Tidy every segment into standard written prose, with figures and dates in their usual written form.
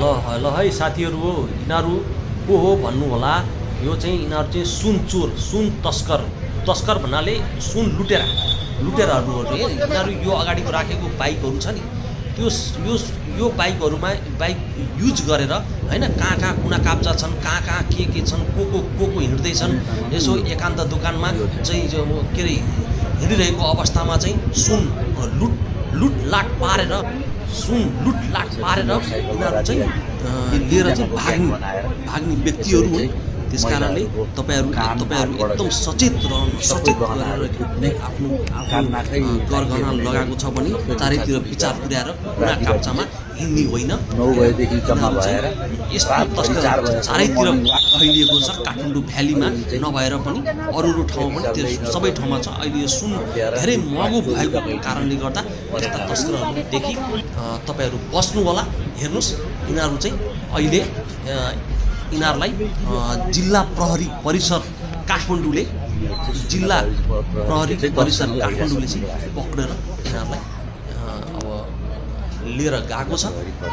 ल है साथीहरू हो, यिनीहरू को हो भन्नु होला। यो चाहिँ यिनीहरू चाहिँ सुन चोर, सुन तस्कर भन्नाले सुन लुटेराहरू हो रे। यिनीहरू यो अगाडिको राखेको बाइकहरू छ नि, यो बाइकहरूमा बाइक युज गरेर हैन, कहाँ कुना काप्चा छन्, कहाँ के छन्, को हिँड्दैछन्, यसो एकान्त दोकानमा चाहिँ के अरे हिँडिरहेको अवस्थामा चाहिँ सुन लुटलाट पारेर यिनीहरू चाहिँ लिएर चाहिँ भाग्ने व्यक्तिहरू हुन्। त्यस कारणले तपाईहरू एकदम सचेत गरेर आफ्नो गरगहना लगाएको छ भने चारैतिर विचार पुर्याएर कुना काप्चामा हिँड्ने होइन। यस्तो तस्करहरू चारैतिर फैलिएको छ, काठमाडौँ भ्यालीमा नभएर पनि अरू ठाउँमा पनि, त्यो सबै ठाउँमा छ। अहिले यो सुन धेरै महँगो भएको कारणले गर्दा यस्ता तस्करहरूदेखि तपाईहरू बस्नु होला। हेर्नुहोस्, यिनीहरू चाहिँ अहिले यिनीहरूलाई जिल्ला प्रहरी परिसर काठमाडौँले चाहिँ पक्रेर यिनीहरूलाई अब लिएर गएको छ।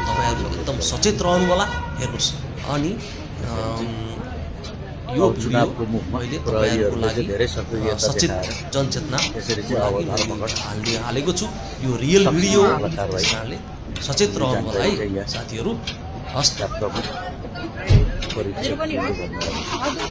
तपाईहरू एकदम सचेत रहनु होला। हेर्नुहोस्, अनि यो भिडियो मैले तपाईहरुको लागि सचेत जनचेतना हालेको छु। यो रियल भिडियो हो, त्यसकारणले सचेत रहनु होला है साथीहरू। हस्।